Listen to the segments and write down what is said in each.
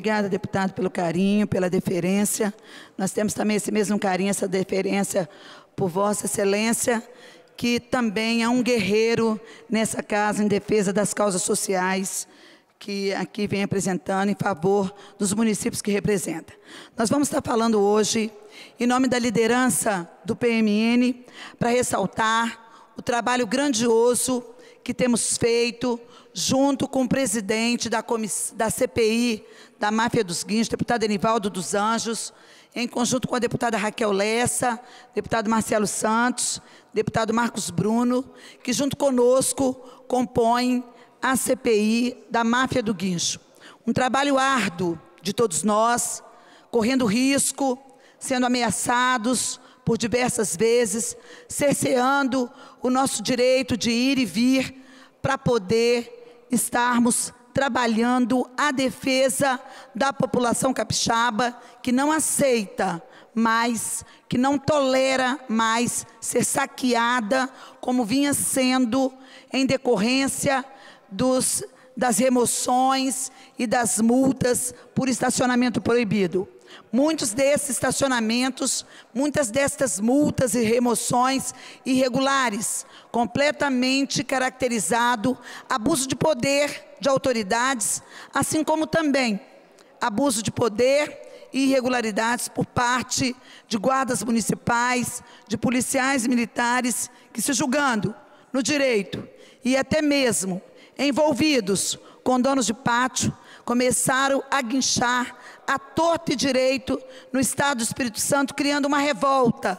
Obrigada, deputado, pelo carinho, pela deferência. Nós temos também esse mesmo carinho, essa deferência por Vossa Excelência, que também é um guerreiro nessa casa em defesa das causas sociais, que aqui vem apresentando em favor dos municípios que representa. Nós vamos estar falando hoje, em nome da liderança do PMN, para ressaltar o trabalho grandioso que temos feito junto com o presidente da CPI, da Máfia dos Guinchos, deputado Enivaldo dos Anjos, em conjunto com a deputada Raquel Lessa, deputado Marcelo Santos, deputado Marcos Bruno, que junto conosco compõem a CPI da Máfia do Guincho. Um trabalho árduo de todos nós, correndo risco, sendo ameaçados por diversas vezes, cerceando o nosso direito de ir e vir para poder estarmos trabalhando a defesa da população capixaba, que não aceita mais, que não tolera mais ser saqueada, como vinha sendo em decorrência das remoções e das multas por estacionamento proibido. Muitos desses estacionamentos, muitas destas multas e remoções irregulares, completamente caracterizado abuso de poder de autoridades, assim como também abuso de poder e irregularidades por parte de guardas municipais, de policiais militares, que se julgando no direito e até mesmo envolvidos com donos de pátio, começaram a guinchar à torto e direito no estado do Espírito Santo, criando uma revolta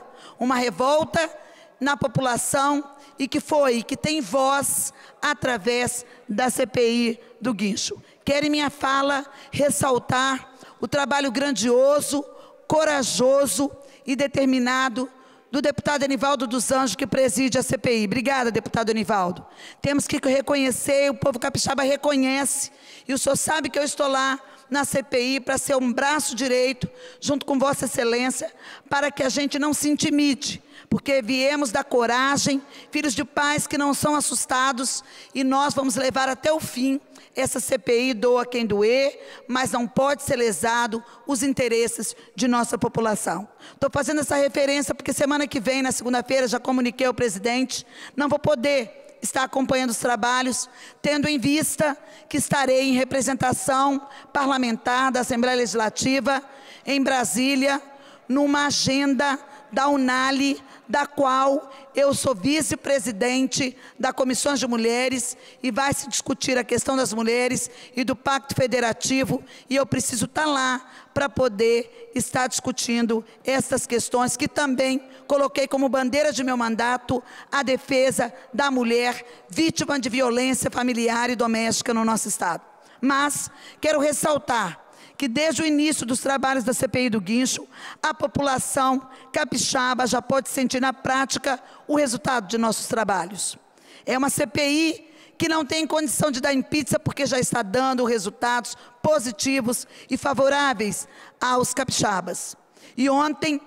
na população e que tem voz através da CPI do Guincho. Quero em minha fala ressaltar o trabalho grandioso, corajoso e determinado do deputado Enivaldo dos Anjos, que preside a CPI. Obrigada, deputado Enivaldo. Temos que reconhecer, o povo capixaba reconhece, e o senhor sabe que eu estou lá na CPI para ser um braço direito, junto com Vossa Excelência, para que a gente não se intimide, porque viemos da coragem, filhos de pais que não são assustados, e nós vamos levar até o fim. Essa CPI doa quem doer, mas não pode ser lesado os interesses de nossa população. Estou fazendo essa referência porque semana que vem, na segunda-feira, já comuniquei ao presidente, não vou poder estar acompanhando os trabalhos, tendo em vista que estarei em representação parlamentar da Assembleia Legislativa em Brasília, numa agenda da UNALI, da qual eu sou vice-presidente da Comissão de Mulheres, e vai se discutir a questão das mulheres e do Pacto Federativo, e eu preciso estar lá para poder estar discutindo essas questões que também coloquei como bandeira de meu mandato, a defesa da mulher vítima de violência familiar e doméstica no nosso estado. Mas quero ressaltar que desde o início dos trabalhos da CPI do Guincho, a população capixaba já pode sentir na prática o resultado de nossos trabalhos. É uma CPI que não tem condição de dar em pizza, porque já está dando resultados positivos e favoráveis aos capixabas. E ontem,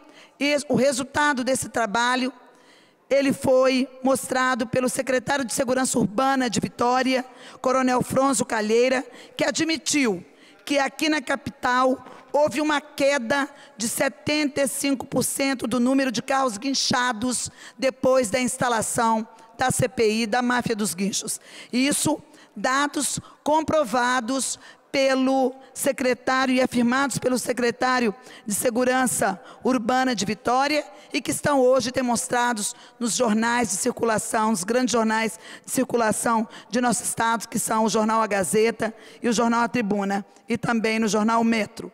o resultado desse trabalho, ele foi mostrado pelo secretário de Segurança Urbana de Vitória, Coronel Fronzo Calheira, que admitiu que aqui na capital houve uma queda de 75% do número de carros guinchados depois da instalação da CPI da Máfia dos Guinchos. Isso, dados comprovados pelo secretário e afirmados pelo secretário de Segurança Urbana de Vitória, e que estão hoje demonstrados nos jornais de circulação, nos grandes jornais de circulação de nosso estado, que são o jornal A Gazeta e o jornal A Tribuna, e também no jornal Metro.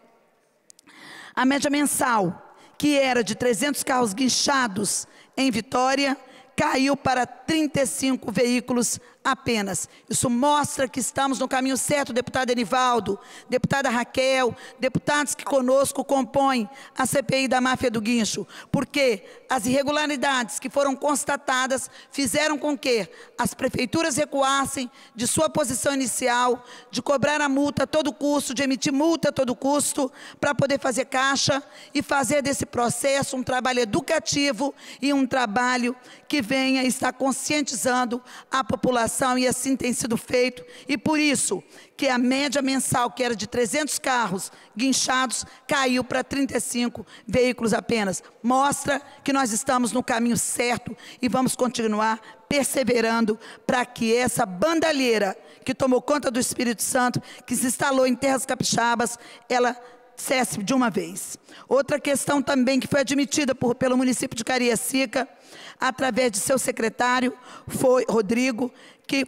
A média mensal, que era de 300 carros guinchados em Vitória, caiu para 35 veículos apenas. Isso mostra que estamos no caminho certo, deputado Enivaldo, deputada Raquel, deputados que conosco compõem a CPI da Máfia do Guincho, porque as irregularidades que foram constatadas fizeram com que as prefeituras recuassem de sua posição inicial, de cobrar a multa a todo custo, de emitir multa a todo custo, para poder fazer caixa e fazer desse processo um trabalho educativo e um trabalho que venha estar conscientizando a população, e assim tem sido feito. E por isso que a média mensal, que era de 300 carros guinchados, caiu para 35 veículos apenas. Mostra que nós estamos no caminho certo e vamos continuar perseverando para que essa bandalheira que tomou conta do Espírito Santo, que se instalou em terras capixabas, ela cesse de uma vez. Outra questão também que foi admitida pelo município de Cariacica, através de seu secretário, foi Rodrigo, que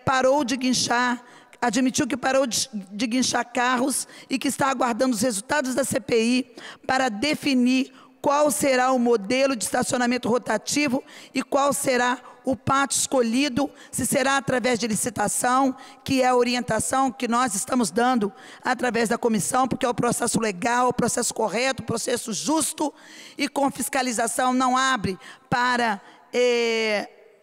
parou de guinchar, admitiu que parou de guinchar carros e que está aguardando os resultados da CPI para definir qual será o modelo de estacionamento rotativo e qual será o pátio escolhido, se será através de licitação, que é a orientação que nós estamos dando através da comissão, porque é o processo legal, o processo correto, o processo justo, e com fiscalização não abre para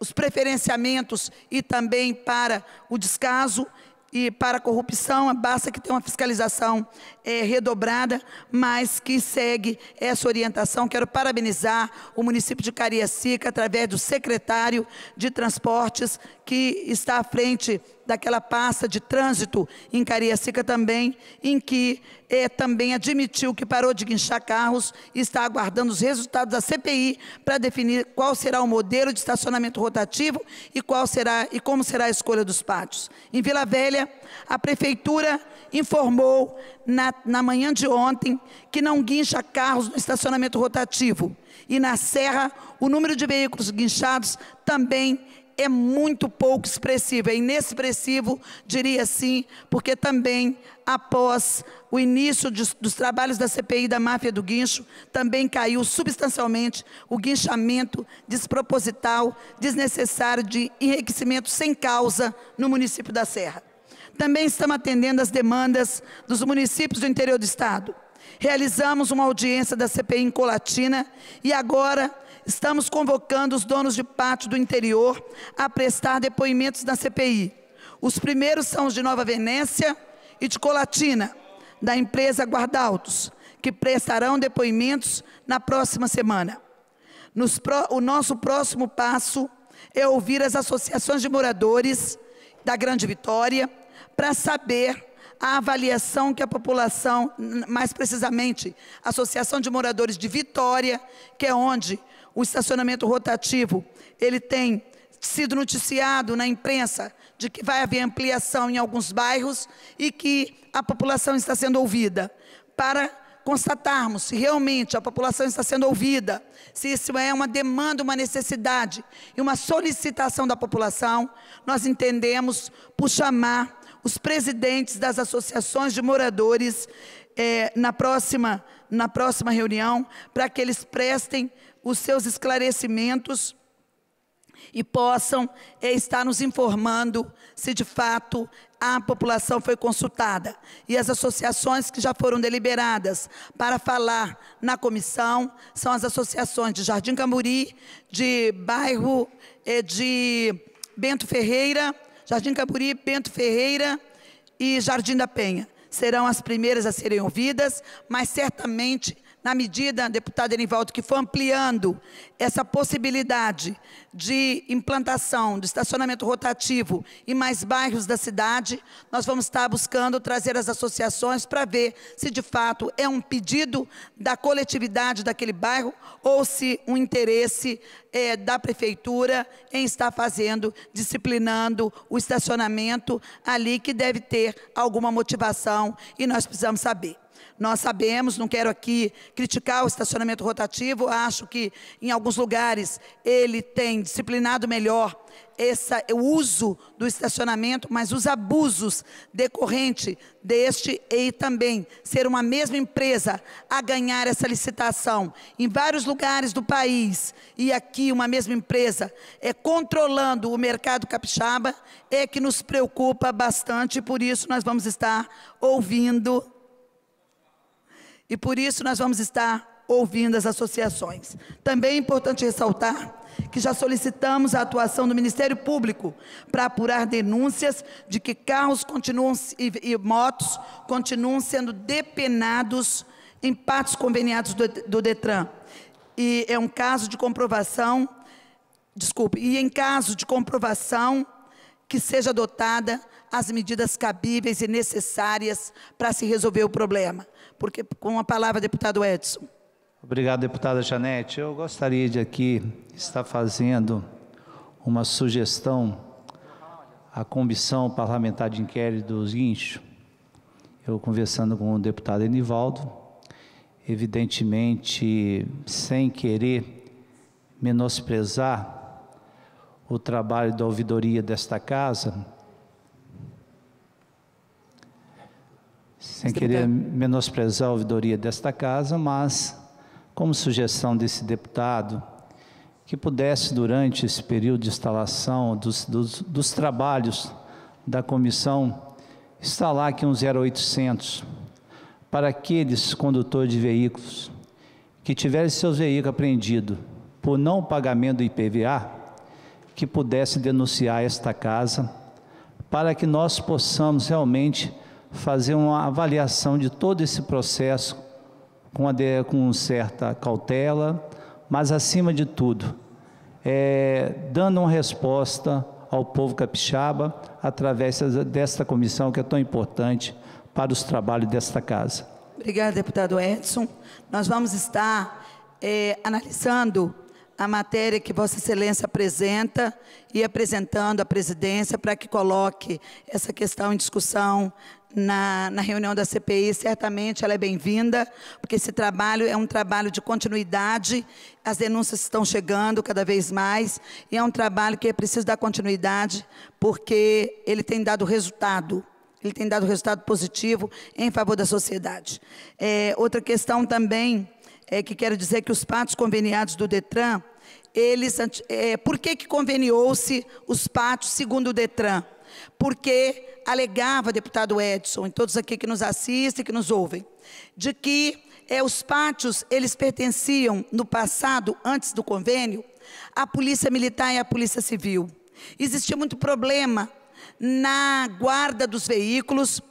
os preferenciamentos e também para o descaso e para a corrupção. Basta que tenha uma fiscalização redobrada, mas que segue essa orientação. Quero parabenizar o município de Cariacica, através do secretário de Transportes, que está à frente daquela pasta de trânsito em Cariacica também, em que também admitiu que parou de guinchar carros e está aguardando os resultados da CPI para definir qual será o modelo de estacionamento rotativo e como será a escolha dos pátios. Em Vila Velha, a prefeitura informou na manhã de ontem que não guincha carros no estacionamento rotativo. E na Serra, o número de veículos guinchados também é muito pouco expressivo, é inexpressivo, diria assim, porque também, após o início dos trabalhos da CPI da máfia do guincho, também caiu substancialmente o guinchamento desproposital, desnecessário, de enriquecimento sem causa no município da Serra. Também estamos atendendo às demandas dos municípios do interior do estado. Realizamos uma audiência da CPI em Colatina e agora estamos convocando os donos de pátio do interior a prestar depoimentos na CPI. Os primeiros são os de Nova Venécia e de Colatina, da empresa Guardautos, que prestarão depoimentos na próxima semana. O nosso próximo passo é ouvir as associações de moradores da Grande Vitória para saber a avaliação que a população, mais precisamente, a Associação de Moradores de Vitória, que é onde o estacionamento rotativo, ele tem sido noticiado na imprensa de que vai haver ampliação em alguns bairros e que a população está sendo ouvida. Para constatarmos se realmente a população está sendo ouvida, se isso é uma demanda, uma necessidade e uma solicitação da população, nós entendemos por chamar os presidentes das associações de moradores na próxima reunião, para que eles prestem os seus esclarecimentos e possam estar nos informando se de fato a população foi consultada. E as associações que já foram deliberadas para falar na comissão são as associações de Jardim Camburi, de bairro de Bento Ferreira, Jardim Camburi, Bento Ferreira e Jardim da Penha. Serão as primeiras a serem ouvidas, mas certamente, na medida, deputado Enivaldo, que for ampliando essa possibilidade de implantação do estacionamento rotativo em mais bairros da cidade, nós vamos estar buscando trazer as associações para ver se de fato é um pedido da coletividade daquele bairro ou se um interesse da prefeitura em estar fazendo, disciplinando o estacionamento ali, que deve ter alguma motivação e nós precisamos saber. Nós sabemos, não quero aqui criticar o estacionamento rotativo, acho que em alguns lugares ele tem disciplinado melhor o uso do estacionamento, mas os abusos decorrentes deste e também ser uma mesma empresa a ganhar essa licitação em vários lugares do país e aqui uma mesma empresa controlando o mercado capixaba é que nos preocupa bastante, e por isso nós vamos estar ouvindo as associações. Também é importante ressaltar que já solicitamos a atuação do Ministério Público para apurar denúncias de que carros e motos continuam sendo depenados em pátios conveniados do Detran. E é um caso de comprovação e em caso de comprovação, que seja adotada as medidas cabíveis e necessárias para se resolver o problema. Porque, com a palavra, deputado Edson. Obrigado, deputada Janete. Eu gostaria de aqui estar fazendo uma sugestão à Comissão Parlamentar de Inquérito dos Guinchos. Eu conversando com o deputado Enivaldo, evidentemente, sem querer menosprezar o trabalho da ouvidoria desta casa, sem querer menosprezar a ouvidoria desta casa, mas como sugestão desse deputado, que pudesse, durante esse período de instalação dos trabalhos da comissão, instalar aqui um 0800 para aqueles condutores de veículos que tiverem seus veículos apreendidos por não pagamento do IPVA, que pudesse denunciar esta casa, para que nós possamos realmente fazer uma avaliação de todo esse processo com certa cautela, mas acima de tudo, dando uma resposta ao povo capixaba através desta comissão que é tão importante para os trabalhos desta casa. Obrigada, deputado Edson. Nós vamos estar analisando a matéria que Vossa Excelência apresenta e apresentando à presidência para que coloque essa questão em discussão na reunião da CPI. Certamente ela é bem-vinda, porque esse trabalho é um trabalho de continuidade, as denúncias estão chegando cada vez mais, e é um trabalho que é preciso dar continuidade, porque ele tem dado resultado. Ele tem dado resultado positivo em favor da sociedade. Outra questão também que quero dizer que os pátios conveniados do DETRAN, por que conveniou-se os pátios segundo o DETRAN? Porque alegava, deputado Edson, e todos aqui que nos assistem, que nos ouvem, de que os pátios, eles pertenciam no passado, antes do convênio, à Polícia Militar e à Polícia Civil. Existia muito problema na guarda dos veículos,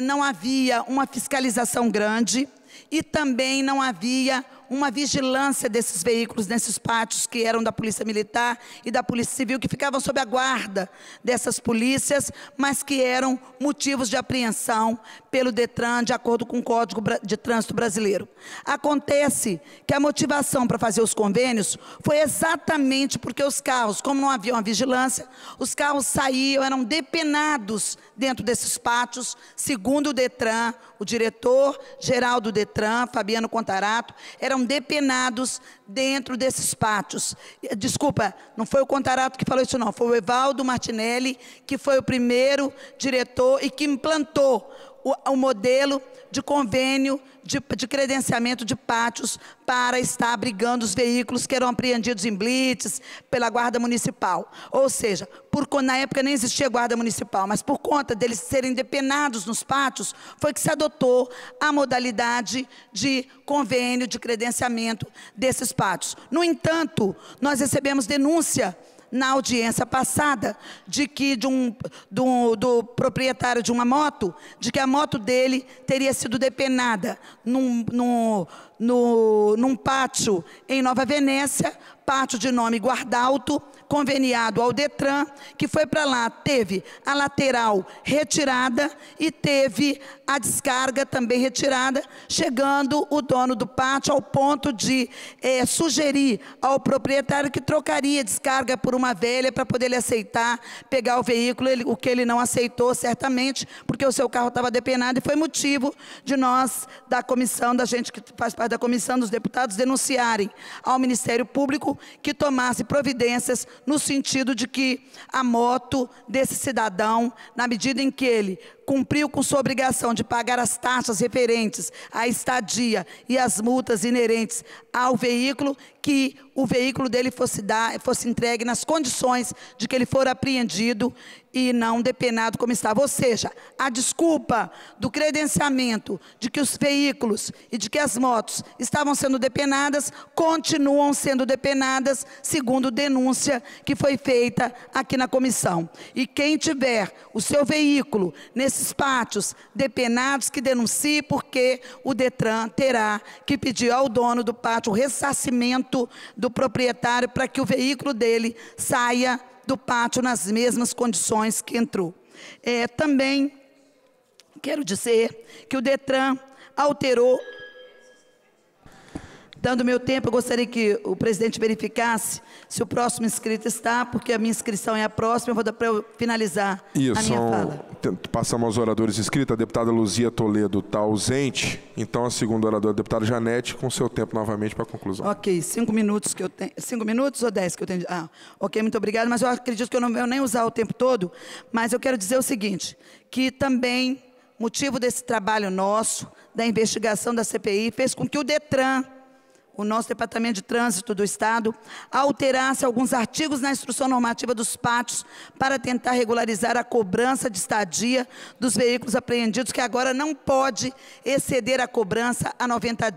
não havia uma fiscalização grande e também não havia uma vigilância desses veículos, nesses pátios que eram da Polícia Militar e da Polícia Civil, que ficavam sob a guarda dessas polícias, mas que eram motivos de apreensão pelo DETRAN, de acordo com o Código de Trânsito Brasileiro. Acontece que a motivação para fazer os convênios foi exatamente porque os carros, como não havia uma vigilância, os carros saíam, eram depenados dentro desses pátios, segundo o DETRAN, o diretor-geral do DETRAN, Fabiano Contarato, eram depenados dentro desses pátios. Desculpa, não foi o Contarato que falou isso não, foi o Evaldo Martinelli, que foi o primeiro diretor e que implantou o modelo de convênio de credenciamento de pátios para estar abrigando os veículos que eram apreendidos em blitz pela Guarda Municipal. Ou seja, na época nem existia Guarda Municipal, mas por conta deles serem depenados nos pátios, foi que se adotou a modalidade de convênio de credenciamento desses pátios. No entanto, nós recebemos denúncia na audiência passada, do proprietário de uma moto, de que a moto dele teria sido depenada num pátio em Nova Venécia, pátio de nome Guardalto, conveniado ao DETRAN, que foi para lá, teve a lateral retirada e teve a descarga também retirada, chegando o dono do pátio ao ponto de sugerir ao proprietário que trocaria a descarga por uma velha para poder ele aceitar, pegar o veículo, o que ele não aceitou certamente, porque o seu carro estava depenado, e foi motivo de nós, da comissão, da gente que faz parte da comissão, dos deputados, denunciarem ao Ministério Público que tomasse providências no sentido de que a moto desse cidadão, na medida em que ele cumpriu com sua obrigação de pagar as taxas referentes à estadia e as multas inerentes ao veículo, que o veículo dele fosse entregue nas condições de que ele for apreendido e não depenado como estava. Ou seja, a desculpa do credenciamento de que os veículos e de que as motos estavam sendo depenadas, continuam sendo depenadas, segundo denúncia que foi feita aqui na comissão. E quem tiver o seu veículo nesses pátios depenados, que denuncie, porque o DETRAN terá que pedir ao dono do pátio o ressarcimento junto do proprietário para que o veículo dele saia do pátio nas mesmas condições que entrou. Também quero dizer que o DETRAN alterou. Dando meu tempo, eu gostaria que o presidente verificasse se o próximo inscrito está, porque a minha inscrição é a próxima, eu vou dar para eu finalizar a minha fala. Passamos aos oradores inscritos. A deputada Luzia Toledo está ausente, então a segunda oradora, a deputada Janete, com seu tempo novamente para a conclusão. Ok, 5 minutos que eu tenho. 5 minutos ou 10 que eu tenho? Ok, muito obrigada, mas eu acredito que eu não vou nem usar o tempo todo, mas eu quero dizer o seguinte, que também, motivo desse trabalho nosso, da investigação da CPI, fez com que o DETRAN, o nosso Departamento de Trânsito do Estado, alterasse alguns artigos na instrução normativa dos pátios para tentar regularizar a cobrança de estadia dos veículos apreendidos, que agora não pode exceder a cobrança a 90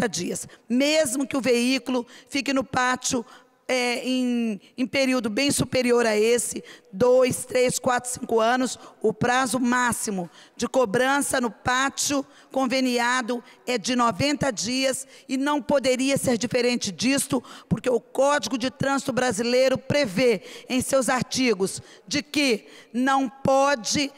dias. Mesmo que o veículo fique no pátio em período bem superior a esse, 2, 3, 4, 5 anos, o prazo máximo de cobrança no pátio conveniado é de 90 dias e não poderia ser diferente disto, porque o Código de Trânsito Brasileiro prevê em seus artigos de que não pode...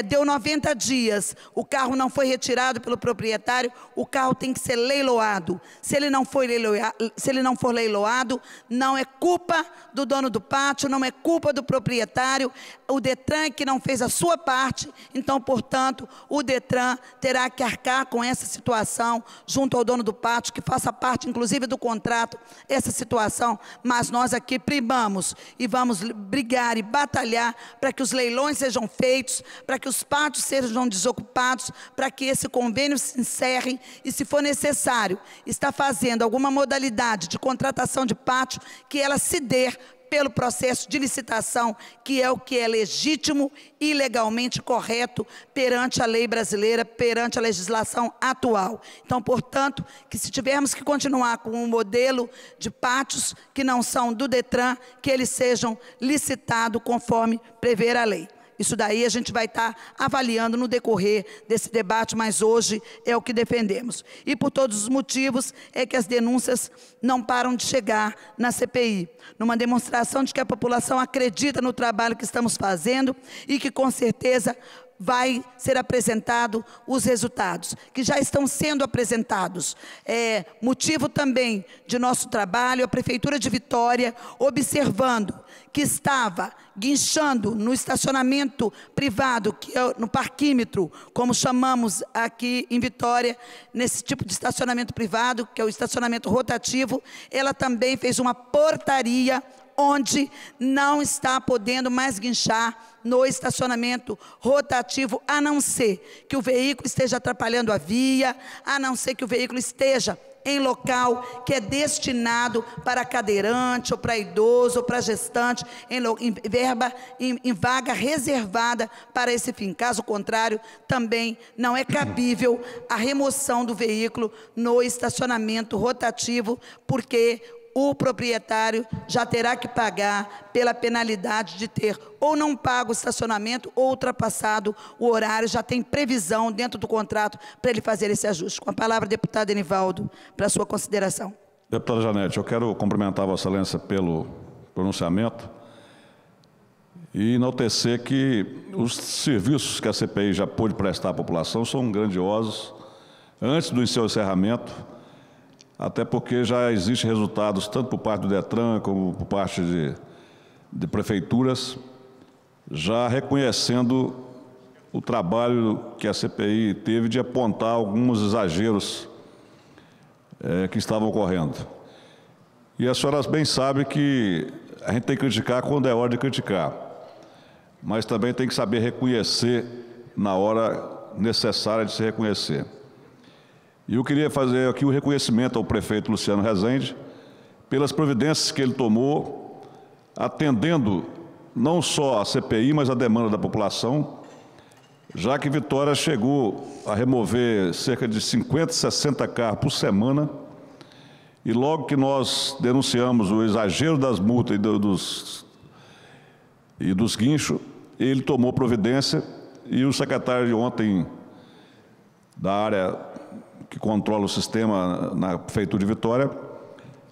deu 90 dias, o carro não foi retirado pelo proprietário, o carro tem que ser leiloado. Se ele não for leiloado, não é culpa do dono do pátio, não é culpa do proprietário, o DETRAN que não fez a sua parte, então, portanto, o DETRAN terá que arcar com essa situação, junto ao dono do pátio, que faça parte, inclusive, do contrato, essa situação, mas nós aqui primamos e vamos brigar e batalhar para que os leilões sejam feitos, para que os pátios sejam desocupados, para que esse convênio se encerre e, se for necessário, está fazendo alguma modalidade de contratação de pátio, que ela se dê pelo processo de licitação, que é o que é legítimo e legalmente correto perante a lei brasileira, perante a legislação atual. Então, portanto, que se tivermos que continuar com um modelo de pátios que não são do DETRAN, que eles sejam licitados conforme prever a lei. Isso daí a gente vai estar avaliando no decorrer desse debate, mas hoje é o que defendemos. E por todos os motivos é que as denúncias não param de chegar na CPI, numa demonstração de que a população acredita no trabalho que estamos fazendo e que, com certeza, vai ser apresentado os resultados, que já estão sendo apresentados. Motivo também de nosso trabalho, a Prefeitura de Vitória, observando que estava guinchando no estacionamento privado, que é no parquímetro, como chamamos aqui em Vitória, nesse tipo de estacionamento privado, que é o estacionamento rotativo, ela também fez uma portaria onde não está podendo mais guinchar no estacionamento rotativo, a não ser que o veículo esteja atrapalhando a via, a não ser que o veículo esteja em local que é destinado para cadeirante, ou para idoso, ou para gestante, em vaga reservada para esse fim. Caso contrário, também não é cabível a remoção do veículo no estacionamento rotativo, porque o proprietário já terá que pagar pela penalidade de ter ou não pago o estacionamento ou ultrapassado o horário, já tem previsão dentro do contrato para ele fazer esse ajuste. Com a palavra, deputado Enivaldo, para a sua consideração. Deputada Janete, eu quero cumprimentar Vossa Excelência pelo pronunciamento e enaltecer que os serviços que a CPI já pôde prestar à população são grandiosos. Antes do seu encerramento, até porque já existem resultados, tanto por parte do DETRAN, como por parte de prefeituras, já reconhecendo o trabalho que a CPI teve de apontar alguns exageros que estavam ocorrendo. E a senhora bem sabe que a gente tem que criticar quando é hora de criticar, mas também tem que saber reconhecer na hora necessária de se reconhecer. E eu queria fazer aqui o reconhecimento ao prefeito Luciano Rezende pelas providências que ele tomou, atendendo não só a CPI, mas a demanda da população, já que Vitória chegou a remover cerca de 50, 60 carros por semana, e logo que nós denunciamos o exagero das multas e dos guinchos, ele tomou providência, e o secretário de ontem da área que controla o sistema na Prefeitura de Vitória,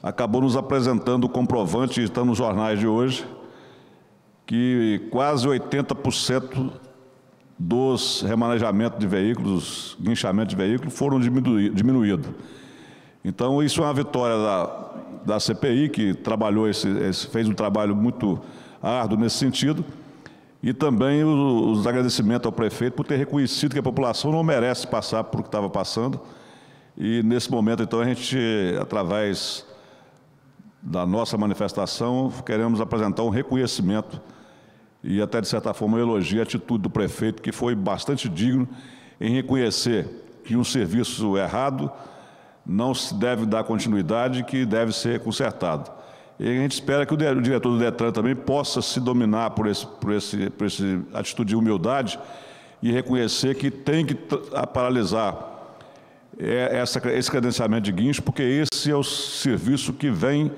acabou nos apresentando o comprovante, está nos jornais de hoje, que quase 80% dos remanejamentos de veículos, guinchamentos de veículos, foram diminuídos. Então, isso é uma vitória da CPI, que trabalhou fez um trabalho muito árduo nesse sentido, e também os agradecimentos ao prefeito por ter reconhecido que a população não merece passar por o que estava passando. E, nesse momento, então, a gente, através da nossa manifestação, queremos apresentar um reconhecimento e até, de certa forma, um elogio à atitude do prefeito, que foi bastante digno em reconhecer que um serviço errado não se deve dar continuidade, que deve ser consertado. E a gente espera que o diretor do DETRAN também possa se dominar por essa atitude de humildade e reconhecer que tem que paralisar esse credenciamento de guincho, porque esse é o serviço que vem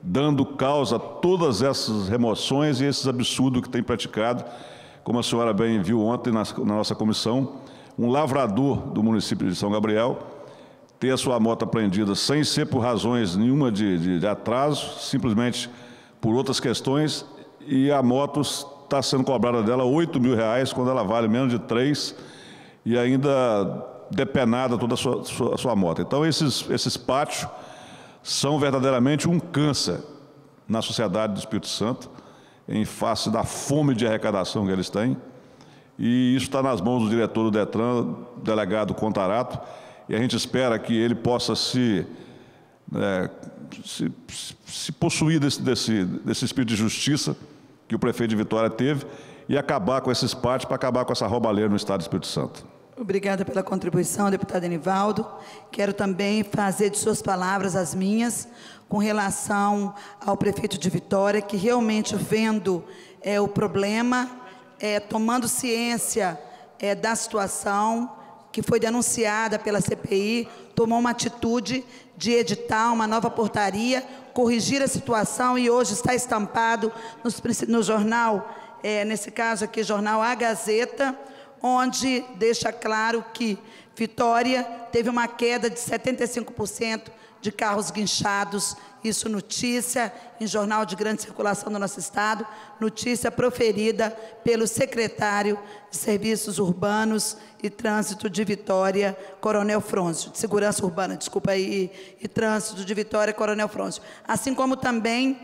dando causa a todas essas remoções e esses absurdos que tem praticado. Como a senhora bem viu ontem na nossa comissão, um lavrador do município de São Gabriel ter a sua moto apreendida sem ser por razões nenhuma de atraso, simplesmente por outras questões, e a moto está sendo cobrada dela R$8 mil, quando ela vale menos de 3, e ainda depenada toda a sua moto. Então, esses pátios são verdadeiramente um câncer na sociedade do Espírito Santo, em face da fome de arrecadação que eles têm, e isso está nas mãos do diretor do DETRAN, delegado Contarato, e a gente espera que ele possa se possuir desse espírito de justiça que o prefeito de Vitória teve e acabar com esses pátios, para acabar com essa roubalheira no estado do Espírito Santo. Obrigada pela contribuição, deputado Enivaldo. Quero também fazer de suas palavras as minhas, com relação ao prefeito de Vitória, que realmente, vendo o problema, tomando ciência da situação que foi denunciada pela CPI, tomou uma atitude de editar uma nova portaria, corrigir a situação, e hoje está estampado no jornal, nesse caso aqui, jornal A Gazeta, onde deixa claro que Vitória teve uma queda de 75% de carros guinchados, isso notícia em jornal de grande circulação do nosso estado, notícia proferida pelo secretário de Serviços Urbanos e Trânsito de Vitória, Coronel Frôncio, de Segurança Urbana, desculpa aí, e Trânsito de Vitória, Coronel Frôncio. Assim como também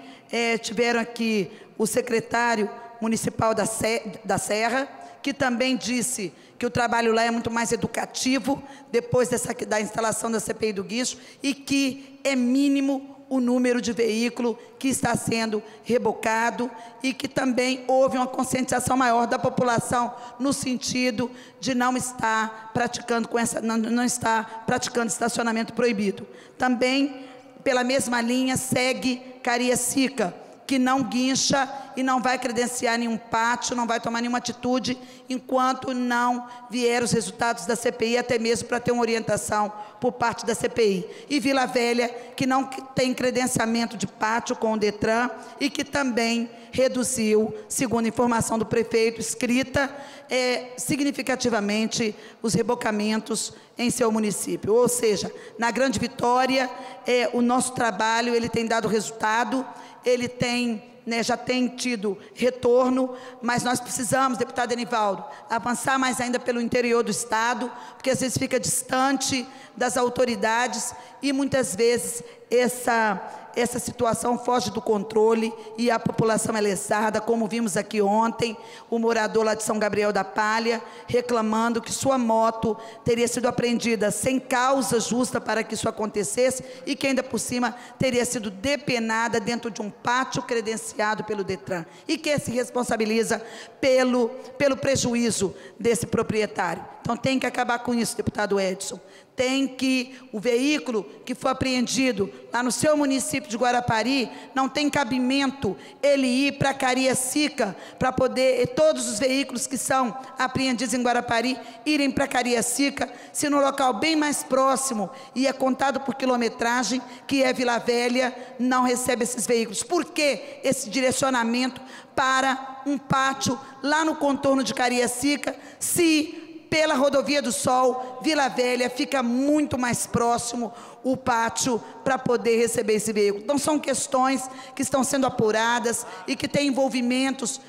tiveram aqui o secretário municipal da Serra, que também disse que o trabalho lá é muito mais educativo, depois da instalação da CPI do guincho, e que é mínimo o número de veículo que está sendo rebocado, e que também houve uma conscientização maior da população no sentido de não estar praticando estacionamento proibido. Também, pela mesma linha, segue Cariacica, que não guincha e não vai credenciar nenhum pátio, não vai tomar nenhuma atitude, enquanto não vier os resultados da CPI, até mesmo para ter uma orientação por parte da CPI. E Vila Velha, que não tem credenciamento de pátio com o DETRAN, e que também reduziu, segundo a informação do prefeito, escrita, significativamente os rebocamentos em seu município. Ou seja, na Grande Vitória, o nosso trabalho ele tem dado resultado, ele tem, já tem tido retorno, mas nós precisamos, deputado Enivaldo, avançar mais ainda pelo interior do estado, porque às vezes fica distante das autoridades e muitas vezes essa situação foge do controle e a população é lesada, como vimos aqui ontem, o morador lá de São Gabriel da Palha, reclamando que sua moto teria sido apreendida sem causa justa para que isso acontecesse, e que ainda por cima teria sido depenada dentro de um pátio credenciado pelo DETRAN, e que se responsabiliza pelo prejuízo desse proprietário. Então tem que acabar com isso, deputado Edson. Tem que, o veículo que foi apreendido lá no seu município de Guarapari, não tem cabimento ele ir para Cariacica, para poder, todos os veículos que são apreendidos em Guarapari, irem para Cariacica, se no local bem mais próximo, e é contado por quilometragem, que é Vila Velha, não recebe esses veículos. Por que esse direcionamento para um pátio lá no contorno de Cariacica, se pela Rodovia do Sol, Vila Velha, fica muito mais próximo o pátio para poder receber esse veículo. Então, são questões que estão sendo apuradas e que têm envolvimentos,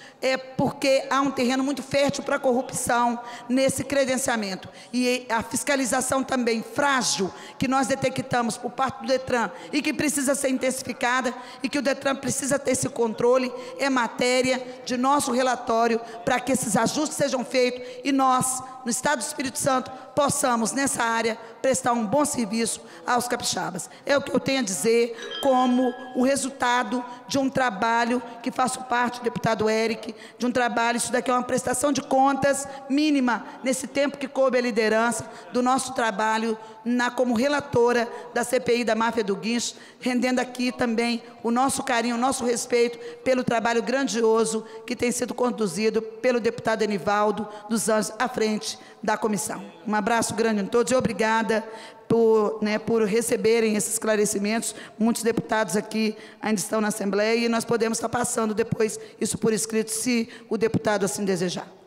porque há um terreno muito fértil para corrupção nesse credenciamento. E a fiscalização também frágil, que nós detectamos por parte do Detran e que precisa ser intensificada e que o Detran precisa ter esse controle, é matéria de nosso relatório para que esses ajustes sejam feitos e nós, no Estado do Espírito Santo, possamos, nessa área, prestar um bom serviço aos capixabas. É o que eu tenho a dizer como o resultado de um trabalho que faço parte, deputado Eric, de um trabalho, isso daqui é uma prestação de contas mínima, nesse tempo que coube a liderança do nosso trabalho como relatora da CPI da máfia do guincho, rendendo aqui também o nosso carinho, o nosso respeito pelo trabalho grandioso que tem sido conduzido pelo deputado Enivaldo dos Anjos à frente da comissão. Um abraço grande a todos e obrigada por receberem esses esclarecimentos. Muitos deputados aqui ainda estão na Assembleia e nós podemos estar passando depois isso por escrito, se o deputado assim desejar.